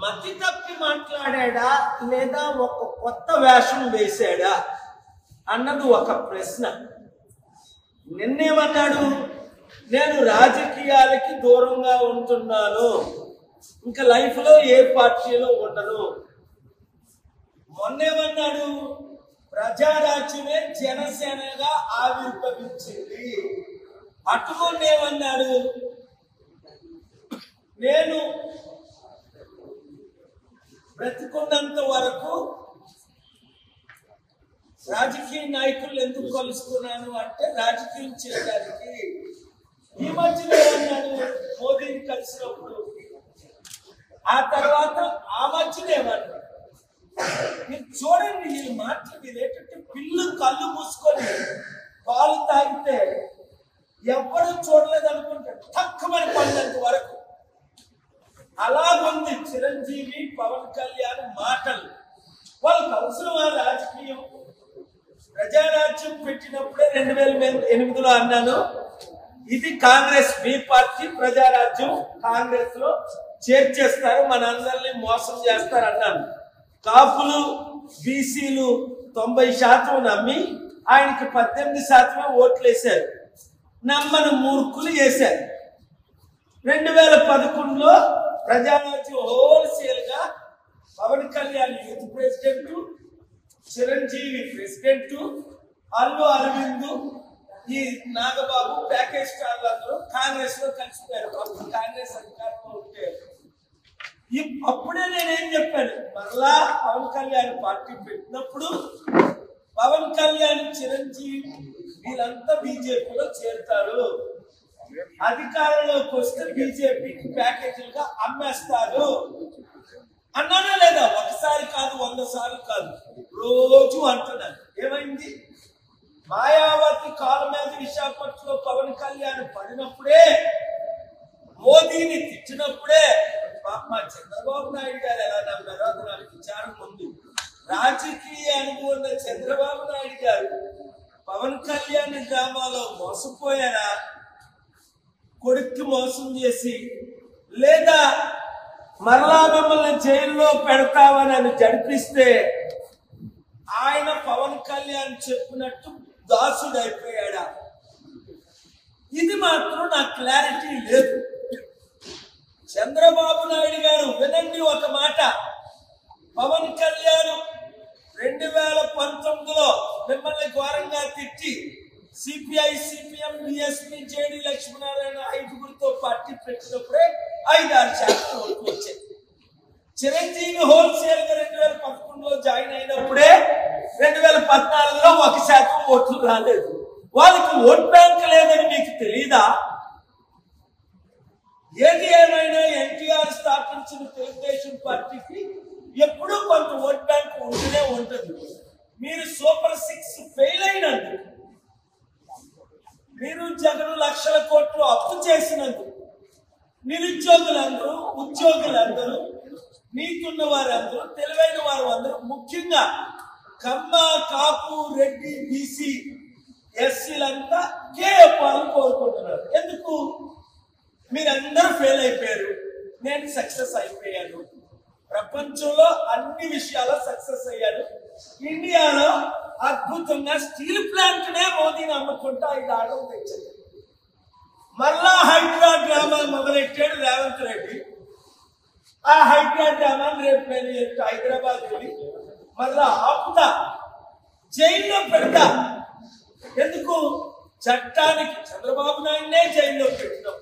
మతి తప్పి మాట్లాడా లేదా ఒక కొత్త వేషం వేశాడా అన్నది ఒక ప్రశ్న. నిన్నేమన్నాడు? నేను రాజకీయాలకి దూరంగా ఉంటున్నాను, ఇంకా లైఫ్లో ఏ పార్టీలో ఉండను. మొన్నేమన్నాడు? ప్రజారాజ్యమే జనసేనగా ఆవిర్భవించింది. అటుకొన్నేమన్నాడు? నేను బ్రతికున్నంత వరకు రాజకీయ నాయకులు ఎందుకు కలుసుకున్నాను అంటే రాజకీయం చేయడానికి. ఈ మధ్యలో ఏమన్నాడు? మోదీని కలిసినప్పుడు. ఆ తర్వాత ఆ మధ్యలో ఏమన్నాడు? మీరు చూడండి, ఈ మాటలు మీరు ఏంటంటే పిల్లు కళ్ళు మూసుకొని పాలు తాగితే ఎవ్వరూ చూడలేదు అనుకుంటాడు, తక్కువని పడినంత వరకు. అలాగుంది చిరంజీవి పవన్ కళ్యాణ్ మాటలు. వాళ్ళకి అవసరమా రాజకీయం? ప్రజారాజ్యం పెట్టినప్పుడే 2008లో అన్నాను, ఇది కాంగ్రెస్ మీ పార్టీ, ప్రజారాజ్యం కాంగ్రెస్ లో చేర్చేస్తారు, మనందరినీ మోసం చేస్తారు అన్నాను. కాపులు బీసీలు 90% నమ్మి ఆయనకి 18% ఓట్లు వేశారు. నమ్మని మూర్ఖులు వేశారు. 2011లో ప్రజారాజ్యం హోల్సేల్ గా Pawan Kalyan youth president, Chiranjeevi president, Allu Aravind, ఈ నాగబాబు ప్యాకేజ్ స్టార్లు అందరూ కాంగ్రెస్ లో కలిసిపోయారు. అప్పుడు కాంగ్రెస్ అధికారంలో ఉంటే అప్పుడే నేనేం చెప్పాను, మరలా పవన్ కళ్యాణ్ పార్టీ పెట్టినప్పుడు పవన్ కళ్యాణ్ చిరంజీవి వీళ్ళంతా బీజేపీలో చేరుతారు, అధికారంలోకి వస్తే బీజేపీకి ప్యాకేజీలుగా అమ్మేస్తారు అన్నానా లేదా? ఒకసారి కాదు, 100 సార్లు కాదు, రోజు అంటున్నాను. ఏమైంది? మాయావతి కాలు మీద విశాఖపట్నంలో పవన్ కళ్యాణ్ పడినప్పుడే, మోదీని తిట్టినప్పుడే మా చంద్రబాబు నాయుడు గారు ఎలా నమ్మారో అది నాకు విచారం ఉంది. రాజకీయ అనుభవం ఉన్న చంద్రబాబు నాయుడు గారు పవన్ కళ్యాణ్ డ్రామాలో మోసపోయారా? కొడుక్కి మోసం చేసి, లేదా మరలా మిమ్మల్ని జైల్లో పెడతామని జడిపిస్తే ఆయన పవన్ కళ్యాణ్ చెప్పినట్టు దాసుడు అయిపోయాడా? ఇది మాత్రం నాకు క్లారిటీ లేదు. చంద్రబాబు నాయుడు గారు వినండి ఒక మాట, పవన్ కళ్యాణ్ 2019లో మిమ్మల్ని ఘోరంగా తిట్టి CPI, CPM, BSP, JD Lakshminarayana 5గురితో పార్టీ పెట్టినప్పుడే 5-6% ఓట్లు వచ్చాయి. చిరంజీవి హోల్సేల్ గా 2011లో జాయిన్ అయినప్పుడే 2014లో 1% ఓట్లు రాలేదు. వాళ్ళకి ఓట్ బ్యాంక్ లేదని మీకు తెలీదా? ఏది ఏమైనా ఎన్టీఆర్ స్థాపించిన తెలుగుదేశం పార్టీకి ఎప్పుడూ కొంత ఓట్ బ్యాంక్ ఉంటూనే ఉంటుంది. మీరు సూపర్ 6 ఫెయిల్ అయినందుకు, మీరు జగన్ లక్షల కోట్లు అప్పు చేసినందుకు, నిరుద్యోగులందరూ, ఉద్యోగులందరూ, నీతున్న వారందరూ, తెలివైన వారు అందరూ, ముఖ్యంగా కమ్మ, కాపు, రెడ్డి, బీసీ, ఎస్సీలంతా కేపాలను కోరుకుంటున్నారు. ఎందుకు? మీరందరూ ఫెయిల్ అయిపోయారు, నేను సక్సెస్ అయిపోయాను. ప్రపంచంలో అన్ని విషయాల్లో సక్సెస్ అయ్యాను. ఇండియాలో అద్భుతంగా స్టీల్ ప్లాంట్ నే మోదీని అమ్ముకుంటా 5 ఆర్డర్లు తెచ్చారు. మళ్ళా హైడ్రా డ్రామా మొదలెట్టాడు రేవంత్ రెడ్డి. ఆ హైడ్రా డ్రామాని రేపు నేను హైదరాబాద్ వెళ్ళి మళ్ళా ఆపుతా, జైల్లో పెడతా. ఎందుకు? చట్టానికి చంద్రబాబు నాయుడునే జైల్లో పెట్టినాం.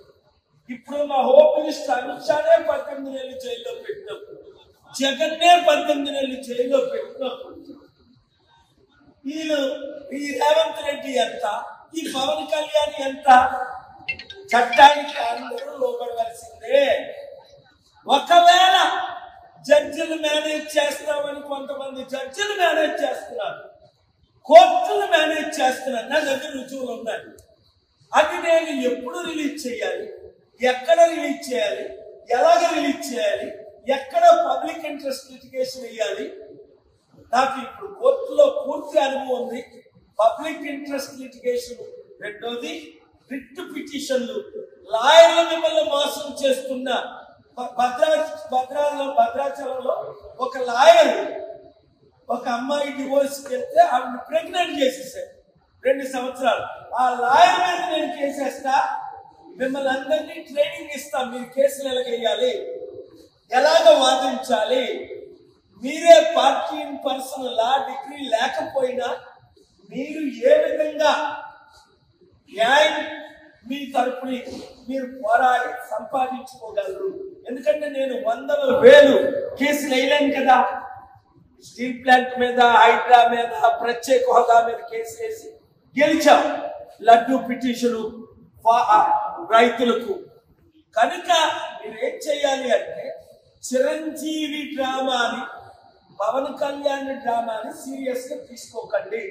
ఇప్పుడు మా హోమ్ మినిస్టర్ అమిత్ షానే 18 నెలలు జైల్లో పెట్టినాం, జగన్నే 18 నెలలు జైల్లో పెట్టినాం. వీళ్ళు ఈ రేవంత్ రెడ్డి ఎంత, ఈ పవన్ కళ్యాణ్ ఎంత? చట్టానికి అందరూ లోపడవలసిందే. ఒకవేళ జడ్జిలు మేనేజ్ చేస్తామని కొంతమంది జడ్జిలు మేనేజ్ చేస్తున్నారు, కోర్టులు మేనేజ్ చేస్తున్నారు. నా దగ్గర రుజువులు ఉన్నాయి. అది నేను ఎప్పుడు రిలీజ్ చేయాలి, ఎక్కడ రిలీజ్ చేయాలి, ఎలాగ రిలీజ్ చేయాలి, ఎక్కడ పబ్లిక్ ఇంట్రెస్ట్ లిటిగేషన్ వేయాలి, నాకు ఇప్పుడు కోర్టులో పూర్తి అనుభవం ఉంది. పబ్లిక్ ఇంట్రెస్ట్ లిటిగేషన్, రెండోది రిట్ పిటిషన్లు, లాయర్లు మిమ్మల్ని మోసం చేస్తున్న భద్రాచలంలో ఒక లాయర్ ఒక అమ్మాయి డివోర్స్కి వెళ్తే ఆవిడ ప్రెగ్నెంట్ చేసేసాడు 2 సంవత్సరాలు. ఆ లాయర్ మీద నేను కేసేస్తా, మిమ్మల్ని అందరినీ ట్రైనింగ్ ఇస్తాం, మీరు కేసులు ఎలాగేయాలి, ఎలాగ వాదించాలి, మీరే party in person law degree లేకపోయినా మీరు ఏ విధంగా న్యాయం మీ తరపుని మీరు పోరాడి సంపాదించుకోగలరు. ఎందుకంటే నేను 100,000 కేసులు వేయలేను కదా. స్టీల్ ప్లాంట్ మీద, హైడ్రా మీద, ప్రత్యేక హోదా మీద కేసు వేసి గెలిచాం. లడ్డూ పిటిషను రైతులకు. కనుక మీరు ఏం చేయాలి అంటే చిరంజీవి డ్రామాని, పవన్ కళ్యాణ్ డ్రామాని సీరియస్ గా తీసుకోకండి.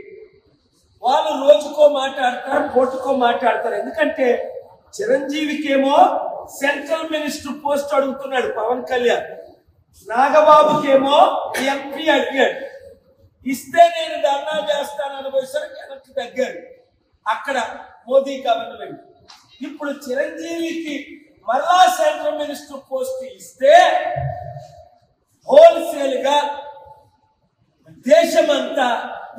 వాళ్ళు రోజుకో మాట్లాడతారు, కోర్టుకో మాట్లాడతారు. ఎందుకంటే చిరంజీవికేమో సెంట్రల్ మినిస్టర్ పోస్ట్ అడుగుతున్నాడు పవన్ కళ్యాణ్, నాగబాబుకేమో ఎంపీ అడిగాడు. ఇస్తే నేను ధర్నా చేస్తాను అనుభవిస్తాను, వెనక్కి తగ్గాడు. అక్కడ మోదీ గవర్నమెంట్. ఇప్పుడు చిరంజీవికి మరలా సెంట్రల్ మినిస్టర్ పోస్ట్ ఇస్తే హోల్సేల్ గా దేశమంతా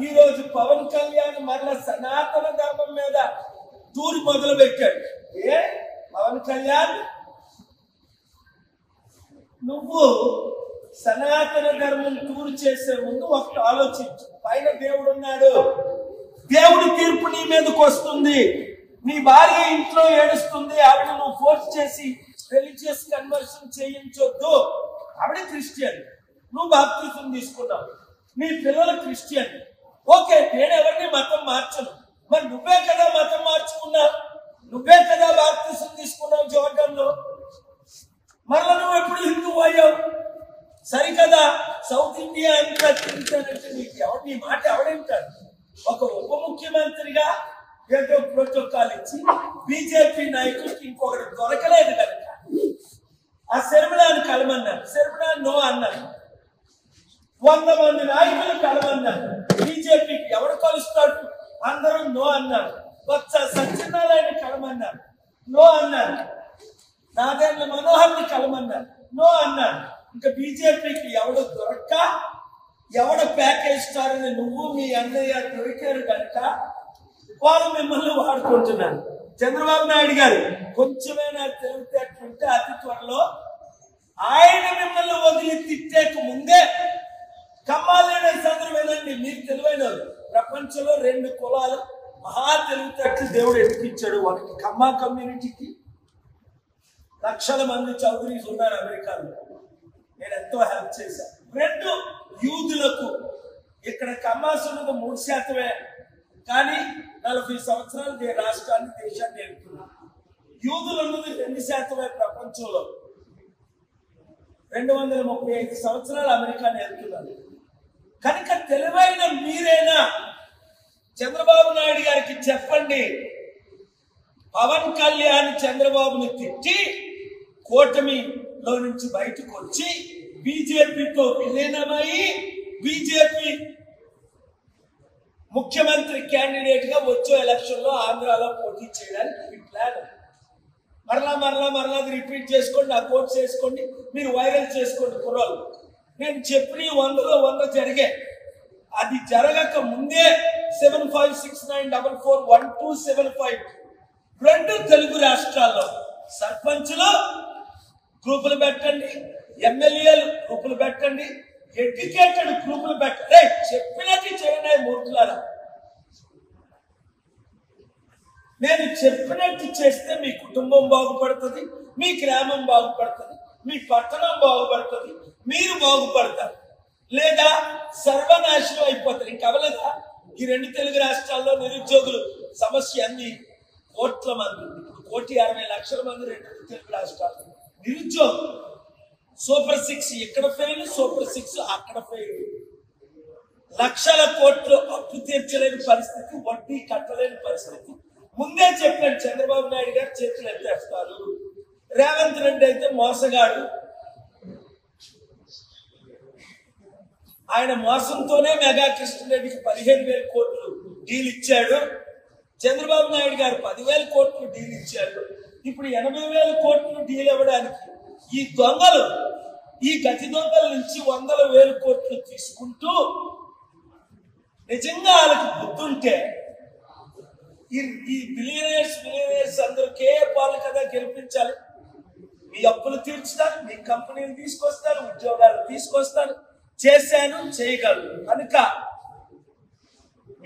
ఈ రోజు పవన్ కళ్యాణ్ మరలా సనాతన ధర్మం మీద టూర్ మొదలు పెట్టాడు. పవన్ కళ్యాణ్, నువ్వు సనాతన ధర్మం టూర్ చేసే ముందు ఒకటి ఆలోచించు. పైన దేవుడు ఉన్నాడు, దేవుడి తీర్పు నీ మీదకి వస్తుంది. నీ భార్య ఇంట్లో ఏడుస్తుంది, ఆవిడ నువ్వు ఫోర్స్ చేసి రిలీజియస్ కన్వర్షన్ చేయించొద్దు. ఆవిడ క్రిస్టియన్, నువ్వు బాప్తిజం తీసుకున్నావు, నీ పిల్లలు క్రిస్టియన్. ఓకే, నేను ఎవరిని మతం మార్చను. మరి నువ్వే కదా మతం మార్చుకున్నావు, నువ్వే కదా బాప్తిజం తీసుకున్నావు జోర్డన్లో. మరలా నువ్వు ఎప్పుడు హిందూ అయ్యావు? సరికదా. సౌత్ ఇండియా అంతా తింటానంటే నీకు ఎవరు, నీ మాట ఎవడేంటాడు? ఒక ఉప ముఖ్యమంత్రిగా ఏదో ప్రోటోకాల్ ఇచ్చి బీజేపీ నాయకులకి ఇంకొకటి దొరకలేదు కనుక ఆ శర్మిలాని కలమన్నారు. శర్మిలా నో అన్నారు. 100 మంది నాయకులు కలమన్నారు. బీజేపీకి ఎవడు కలుస్తాడు? అందరూ నో అన్నారు. బొత్స సత్యనారాయణ కలమన్నారు, నో అన్నారు. నాదేంద్ర మనోహర్ని కలమన్నారు, నో అన్నారు. ఇంకా బీజేపీకి ఎవడు దొరక్క, ఎవడ ప్యాకేజ్ స్టార్ అని నువ్వు మీ అన్నయ్య దొరికారు కనుక వాళ్ళు మిమ్మల్ని వాడుకుంటున్నారు. చంద్రబాబు నాయుడు గారు కొంచెమైనా తెలివితేటలుంటే అతి త్వరలో ఆయన మిమ్మల్ని వదిలి తిట్టేక ముందే కమ్మాలేడర్స్ అందరూ వినండి, మీరు తెలివైన ప్రపంచంలో 2 కులాలు మహా తెలివితేటలు దేవుడు ఎదిగించాడు. ఒకటి కమ్మా కమ్యూనిటీకి లక్షల మంది చౌదరీస్ ఉన్నారు అమెరికాలో, నేను ఎంతో హెల్ప్ చేశాను. 2 యూదులకు, ఇక్కడ కమ్మాస్ ఉన్నది 3%, కానీ 40 సంవత్సరాలు రాష్ట్రాన్ని దేశాన్ని వెళ్తున్నారు. యూదులు ఉన్నది 2% ప్రపంచంలో. 235 సంవత్సరాలు అమెరికాని వెళ్తున్నారు. కనుక తెలివైన మీరైనా చంద్రబాబు నాయుడు గారికి చెప్పండి, పవన్ కళ్యాణ్ చంద్రబాబుని తిట్టి కూటమిలో నుంచి బయటకు వచ్చి బీజేపీతో విలీనమై బీజేపీ ముఖ్యమంత్రి క్యాండిడేట్ గా వచ్చే ఎలక్షన్ లో ఆంధ్రాలో పోటీ చేయడానికి మీ ప్లాన్. మరలా రిపీట్ చేసుకోండి, ఆ కోర్స్ చేసుకోండి, మీరు వైరల్ చేసుకోండి కుర్రాలు. నేను చెప్పిన 100లో 100 జరిగే. అది జరగక ముందే 7569441275 2 తెలుగు రాష్ట్రాల్లో సర్పంచ్లు గ్రూపులు పెట్టండి, ఎమ్మెల్యేలు గ్రూపులు పెట్టండి, ఎడ్యుకేటెడ్ గ్రూపులు పెట్టండి. చెప్పినట్టు చేయండి మూర్ఖులారా. నేను చెప్పినట్టు చేస్తే మీ కుటుంబం బాగుపడుతుంది, మీ గ్రామం బాగుపడుతుంది, మీ పట్టణం బాగుపడుతుంది, మీరు బాగుపడతారు. లేదా సర్వనాశనం అయిపోతారు. ఇంకవలేదా? ఈ 2 తెలుగు రాష్ట్రాల్లో నిరుద్యోగులు సమస్య అన్ని కోట్ల మంది, ఇప్పుడు 1,60,00,000 మంది 2 తెలుగు రాష్ట్రాలు నిరుద్యోగులు. సూపర్ 6 ఇక్కడ ఫెయిల్, సూపర్ 6 అక్కడ ఫెయిల్. లక్షల కోట్లు అప్పు తీర్చలేని పరిస్థితి, వడ్డీ కట్టలేని పరిస్థితి. ముందే చెప్పాను, చంద్రబాబు నాయుడు గారు చేతులు ఎత్తేస్తారు. రేవంత్ రెడ్డి అయితే మోసగాడు, ఆయన మోసంతోనే మెగా కృష్ణారెడ్డికి 15,000 కోట్లు డీల్ ఇచ్చాడు. చంద్రబాబు నాయుడు గారు 10,000 కోట్లు డీల్ ఇచ్చాడు. ఇప్పుడు 80,000 కోట్లు డీల్ ఇవ్వడానికి ఈ దొంగలు ఈ గతి దొంగల నుంచి 100,000 కోట్లు తీసుకుంటూ నిజంగా వాళ్ళకి బుద్ధుంటే ఈ బిలియనర్స్ అందరూ కేఏపాలు కదా గెలిపించాలి. మీ అప్పులు తీర్చుతారు, మీ కంపెనీలు తీసుకొస్తారు, ఉద్యోగాలు తీసుకొస్తారు, చేశాను చేయగలరు కనుక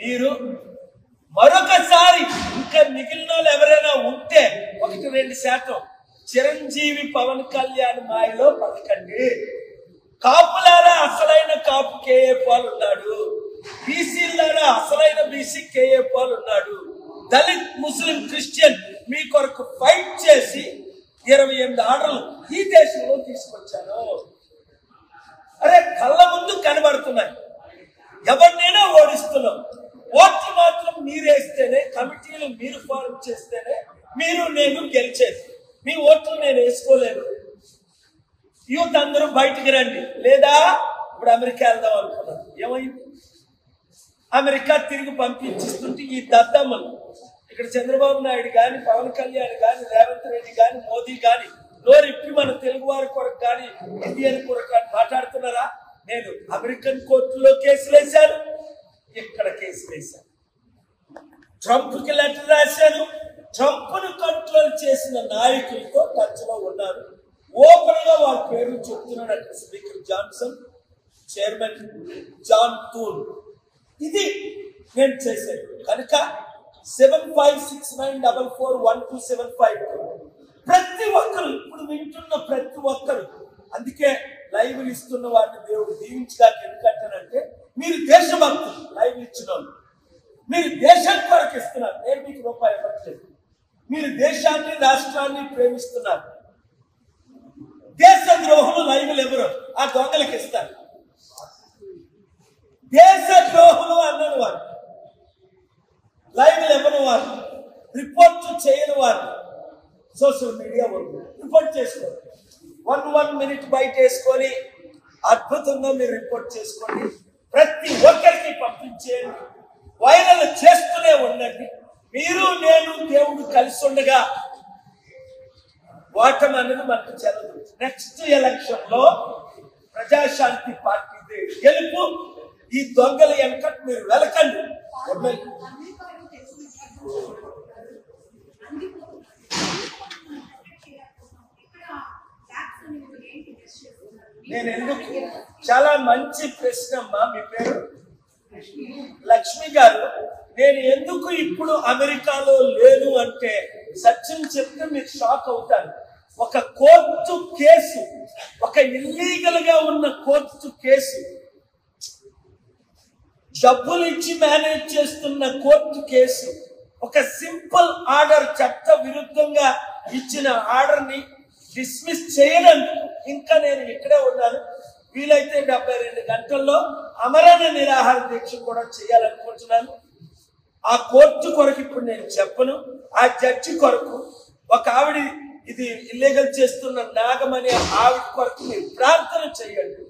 మీరు మరొకసారి ఇంకా మిగిలిన వాళ్ళు ఎవరైనా ఉంటే 1-2% చిరంజీవి పవన్ కళ్యాణ్ మాయలో పలకండి. కాపులారా అసలైన కాపు కేఏపాల్ ఉన్నాడు, బీసీలారా అసలైన బీసీ కేఏపాల్ ఉన్నాడు, దళిత్ ముస్లిం క్రిస్టియన్ మీ కొరకు ఫైట్ చేసి 28 ఆర్డర్లు ఈ దేశంలో తీసుకొచ్చాను. అరే కళ్ళ ముందు కనబడుతున్నాయి, ఎవరినైనా ఓడిస్తున్నాం. ఓట్లు మాత్రం మీరేస్తేనే, కమిటీలు మీరు ఫార్మ్ చేస్తేనే మీరు నేను గెలిచేది. మీ ఓట్లు నేను వేసుకోలేను. యూత్ అందరూ బయటికి రండి, లేదా ఇప్పుడు అమెరికా వెళ్దాం అనుకున్నాను. ఏమైంది? అమెరికా తిరిగి పంపించిస్తుంటే ఈ దద్దమ్మలు ఇక్కడ చంద్రబాబు నాయుడు కానీ, పవన్ కళ్యాణ్ కానీ, రేవంత్ రెడ్డి కానీ, మోదీ కానీ నోరిప్పి మన తెలుగు వారి కొరకు కానీ, ఇండియన్ కొరకు కానీ మాట్లాడుతున్నారా? నేను అమెరికన్ కోర్టులో కేసులు వేశాను, ఇక్కడ కేసులు వేశాను, ట్రంప్కి లెటర్ రాశాను. ట్రంప్ను కంట్రోల్ చేసిన నాయకులతో టచ్లో ఉన్నారు. ఓపెన్ గా వాళ్ళ పేర్లు చెప్తున్నాడు. Speaker Johnson, chairman John Thune. ఇది నేను చేశాను కనుక 7569441275 ప్రతి ఒక్కరు ఇప్పుడు వింటున్న ప్రతి ఒక్కరు, అందుకే లైవ్లు ఇస్తున్న వాటిని దేవుడు దీవించడానికి ఎందుకంటానంటే మీరు దేశభక్తులు. లైవ్ ఇచ్చిన వాళ్ళు మీరు దేశం కొరకు ఇస్తున్నారు. నేను మీకు రూపాయి ఇవ్వట్లేదు. మీరు దేశాన్ని రాష్ట్రాన్ని ప్రేమిస్తున్నారు. దేశ ద్రోహులు లైవ్లు ఎవరు? ఆ దొంగలకి ఇస్తారు. దేశ ద్రోహులు అన్నది వారు, లైవ్లు ఎవరు వారు, రిపోర్ట్ చేయని వారు సోషల్ మీడియా వరకు రిపోర్ట్ చేసుకోండి. 1 minute బయట వేసుకొని అద్భుతంగా మీరు రిపోర్ట్ చేసుకోండి. ప్రతి ఒక్కరికి పంపించేయండి, వైరల్ చేస్తూనే ఉండండి. మీరు నేను దేవుడు కలిసి ఉండగా ఓటమి అనేది మనకు చెల్లదు. నెక్స్ట్ ఎలక్షన్ లో ప్రజాశాంతి పార్టీ గెలుపు. ఈ దొంగల వెనకట్టు మీరు వెలకండి. నేను ఎందుకు, చాలా మంచి ప్రశ్న అమ్మా. మీ పేరు లక్ష్మి గారు. నేను ఎందుకు ఇప్పుడు అమెరికాలో లేను అంటే సత్యం చెప్తే మీరు షాక్ అవుతారు. ఒక కోర్టు కేసు, ఒక ఇల్లీగల్ గా ఉన్న కోర్టు కేసు, డబ్బులు ఇచ్చి మేనేజ్ చేస్తున్న కోర్టు కేసు, ఒక సింపుల్ ఆర్డర్ చట్ట విరుద్ధంగా ఇచ్చిన ఆర్డర్ ని డిస్మిస్ చేయనందుకు ఇంకా నేను ఇక్కడే ఉన్నాను. వీలైతే 72 గంటల్లో అమరణ నిరాహార దీక్ష కూడా చేయాలనుకుంటున్నాను. ఆ కోర్టు కొరకు ఇప్పుడు నేను చెప్పను. ఆ జడ్జి కొరకు, ఒక ఆవిడ ఇది ఇల్లీగల్ చేస్తున్న నాగమనే ఆవిడ కొరకు మీరు ప్రార్థన చేయండి.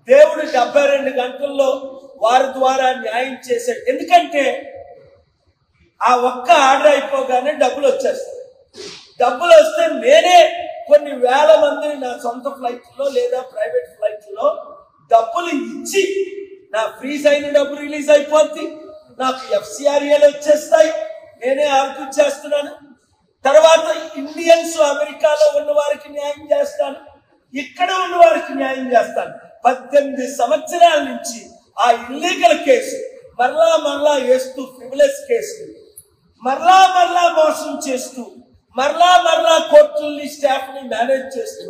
దేవుడు 72 గంటల్లో వారి ద్వారా న్యాయం చేశాడు. ఎందుకంటే ఆ ఒక్క ఆర్డర్ అయిపోగానే డబ్బులు వచ్చేస్తాయి. డబ్బులు వస్తే నేనే కొన్ని వేల మందిని నా సొంత ఫ్లైట్లో లేదా ప్రైవేట్ ఫ్లైట్లో డబ్బులు ఇచ్చి, నా ఫ్రీజ్ అయిన డబ్బు రిలీజ్ అయిపోద్ది, నాకు FCRAలు వచ్చేస్తాయి, నేనే ఆర్గ్యూ చేస్తున్నాను. తర్వాత ఇండియన్స్ అమెరికాలో ఉన్న వారికి న్యాయం చేస్తాను, ఇక్కడ ఉన్న వారికి న్యాయం చేస్తాను. 18 సంవత్సరాల నుంచి ఆ ఇల్లీగల్ కేసు మరలా వేస్తూ, ప్రివిలేజ్ కేసు మరలా మోసం చేస్తూ, మరలా కోర్టుల్ని స్టాఫ్ ని మేనేజ్ చేస్తూ,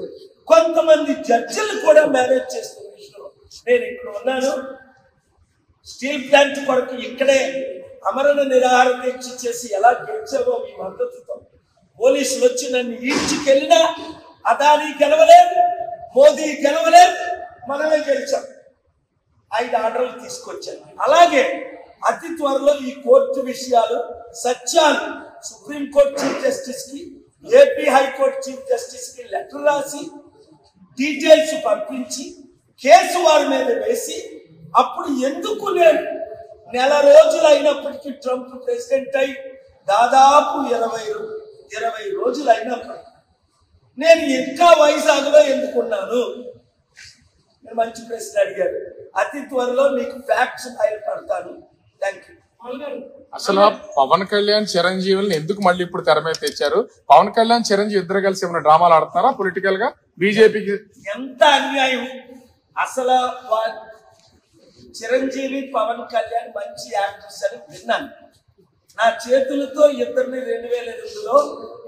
కొంతమంది జడ్జిలు కూడా మేనేజ్ చేస్తున్న విషయంలో నేను ఇక్కడ ఉన్నాను. స్టీల్ ప్లాంట్ కొరకు ఇక్కడే అమరణ నిరాహార దీక్ష చేసి ఎలా గెలిచావో మీ మద్దతుతో పోలీసులు వచ్చి నన్ను ఈడ్చుకెళ్ళినా అదానీ గెలవలేదు, మోదీ గెలవలేదు, మనమే గెలిచాం. 5 ఆర్డర్లు తీసుకొచ్చాను. అలాగే అతి త్వరలో ఈ కోర్టు విషయాలు, సత్యాలు సుప్రీంకోర్టు చీఫ్ జస్టిస్ కి, ఏపీ హైకోర్టు చీఫ్ జస్టిస్ కి లెటర్ రాసి డీటెయిల్స్ పంపించి కేసు వారి మీద వేసి, అప్పుడు ఎందుకు నేను నెల రోజులు అయినప్పటికీ ట్రంప్ ప్రెసిడెంట్ అయి దాదాపు 20 రోజులు అయినప్పటికీ నేను ఇంకా వైజాగ్లో ఎందుకున్నాను? నేను మంచి ప్రశ్న అడిగారు. అతి త్వరలో మీకు ఫ్యాక్ట్స్ బయలుపడతాను. Thank you. అసలు పవన్ కళ్యాణ్ చిరంజీవుల్ని ఎందుకు మళ్ళీ ఇప్పుడు తెర మీద తెచ్చారు? పవన్ కళ్యాణ్ చిరంజీవి ఇద్దరు కలిసి ఏమైనా డ్రామాలు ఆడుతున్నారా పొలిటికల్ గా? బీజేపీకి ఎంత అన్యాయం అసలు. చిరంజీవి పవన్ కళ్యాణ్ మంచి యాక్టర్స్ అని విన్నాను. నా చేతులతో ఇద్దరిని 2008లో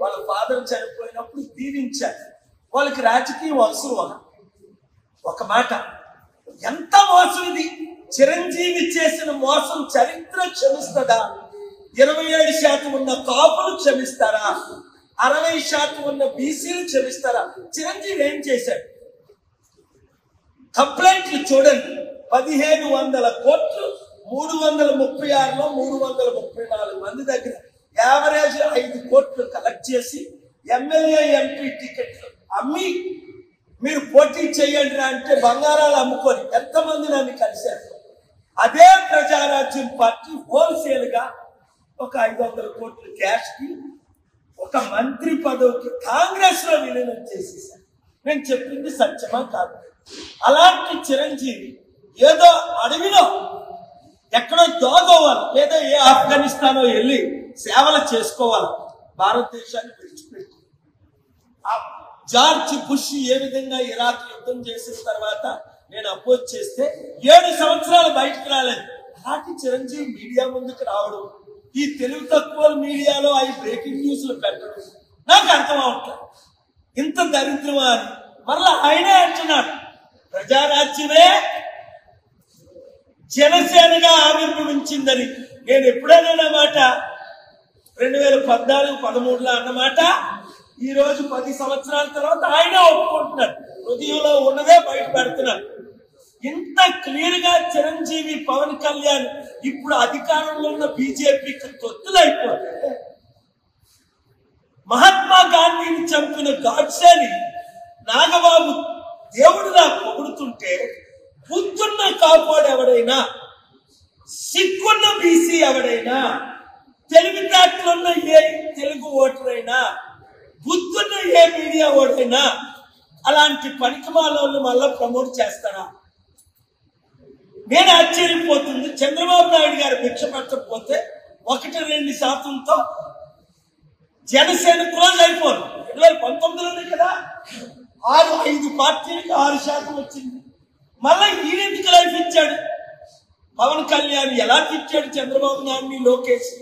వాళ్ళ ఫాదర్ చనిపోయినప్పుడు దీవించారు. వాళ్ళకి రాజకీయం అవసరం. ఒక మాట, ఎంత మోసం ఇది! చిరంజీవి చేసిన మోసం చరిత్ర క్షమిస్తుందా? 27% ఉన్న కాపులు క్షమిస్తారా? 60% ఉన్న బీసీలు క్షమిస్తారా? చిరంజీవి ఏం చేశాడు? కంప్లైంట్లు చూడండి. 1500 కోట్లు 336లో 334 మంది దగ్గర యావరేజ్ 5 కోట్లు కలెక్ట్ చేసి ఎమ్మెల్యే ఎంపీ టికెట్లు అమ్మి మీరు పోటీ చేయండి అంటే బంగారాలు అమ్ముకొని ఎంతమంది నన్ను కలిశారు. అదే ప్రజారాజ్యం పార్టీ హోల్సేల్ గా ఒక 500 కోట్లు క్యాష్ కి ఒక మంత్రి పదవికి కాంగ్రెస్ లో విలీనం చేసేసారు. నేను చెప్పింది సత్యమా కాదు? అలాంటి చిరంజీవి ఏదో అడవిలో ఎక్కడో దోగోవాలి, లేదా ఏ ఆఫ్ఘనిస్తానో వెళ్ళి సేవలు చేసుకోవాలి. భారతదేశాన్ని విడిచిపెట్టి జార్జ్ బుష్ ఏ విధంగా ఇరాక్ యుద్ధం చేసిన తర్వాత నేను అపోజ్ చేస్తే 7 సంవత్సరాలు బయటకు రాలేదు. అలాంటి చిరంజీవి మీడియా ముందుకు రావడం, ఈ తెలుగు తక్కువ మీడియాలో అవి బ్రేకింగ్ న్యూస్లు పెట్టడం నాకు అర్థం అవట్లేదు. ఇంత దరిద్రమా అని మరలా ఆయనే అంటున్నాడు, ప్రజారాజ్యమే జనసేనగా ఆవిర్భవించిందని. నేను ఎప్పుడైనా మాట 2014-13లో అన్నమాట ఈ రోజు 10 సంవత్సరాల తర్వాత ఆయన ఒప్పుకుంటున్నారు. హృదయంలో ఉన్నదే బయట పెడుతున్నారు. ఇంత క్లియర్ గా చిరంజీవి పవన్ కళ్యాణ్ ఇప్పుడు అధికారంలో ఉన్న బీజేపీకి తొత్తులైపోతే, మహాత్మా గాంధీని చంపిన గాడ్సేని నాగబాబు దేవుడిలా పొగుడుతుంటే, బుద్ధున్న కాపాడు ఎవడైనా, సిగ్గున్న బీసీ ఎవడైనా, తెలివితేటలున్న ఏ తెలుగు ఓటరైనా, బుద్ధున్న ఏ మీడియా ఓటైనా అలాంటి పనికిమాలను మళ్ళా ప్రమోట్ చేస్తారా? నేను ఆశ్చర్యపోతుంది. చంద్రబాబు నాయుడు గారు భిక్ష పెట్టకపోతే 1-2% జనసేన క్లోజ్ అయిపోదు. 2019లోనే కదా 5 పార్టీలకు 6% వచ్చింది. మళ్ళా ఈయనెందుకు లైఫ్ ఇచ్చాడు? పవన్ కళ్యాణ్ ఎలా తిట్టాడు చంద్రబాబు నాయుడిని, లోకేష్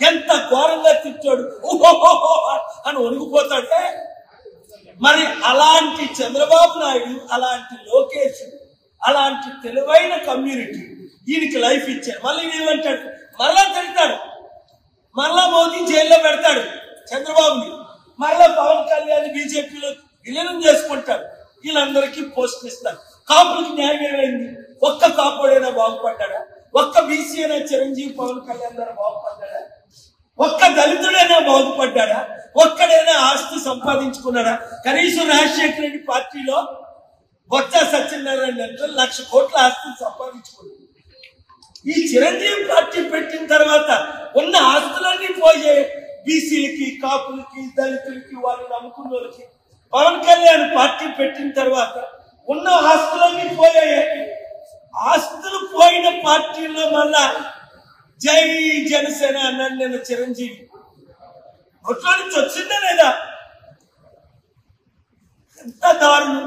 ఎంత ఘోరంగా తిట్టాడు, ఓహోహో అని వణిగిపోతాడే. మరి అలాంటి చంద్రబాబు నాయుడు, అలాంటి లోకేష్, అలాంటి తెలివైన కమ్యూనిటీ ఈయనకి లైఫ్ ఇచ్చాడు. మళ్ళీ ఏమంటాడు? మళ్ళా తిడతాడు, మళ్ళా మోదీ జైల్లో పెడతాడు చంద్రబాబుని, మళ్ళా పవన్ కళ్యాణ్ బీజేపీలో విలీనం చేసుకుంటాడు. వీళ్ళందరికీ పోస్ట్ ఇస్తారు. కాపులకు న్యాయం ఏమైంది? ఒక్క కాపుడైనా బాగుపడ్డా? ఒక్క బీసీ అయినా చిరంజీవి పవన్ కళ్యాణ్ ద్వారా బాగుపడ్డా? ఒక్క దళితుడైనా బాగుపడ్డా? ఒక్కడైనా ఆస్తి సంపాదించుకున్నాడా? కనీసం రాజశేఖర రెడ్డి పార్టీలో బొత్స సత్యనారాయణ 1,00,000 కోట్ల ఆస్తిని సంపాదించుకున్నాడు. ఈ చిరంజీవి పార్టీ పెట్టిన తర్వాత ఉన్న ఆస్తులన్నీ పోయే బీసీలకి, కాపులకి, దళితులకి, వాళ్ళు నమ్ముకున్న వాళ్ళకి. పవన్ కళ్యాణ్ పార్టీ పెట్టిన తర్వాత ఉన్న ఆస్తులన్నీ పోయాయి. ఆస్తులు పోయిన పార్టీలో మళ్ళా జై జనసేన అన్నాడు నేను చిరంజీవి. నోట్లో నుంచి వచ్చిందా లేదా? ఎంత దారుణం!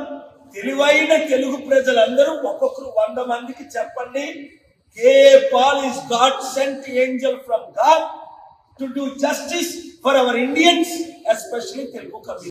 తెలివైన తెలుగు ప్రజలందరూ ఒక్కొక్కరు 100 మందికి చెప్పండి, K. Paul is God sent angel from God to do justice for our Indians, especially Telugu community.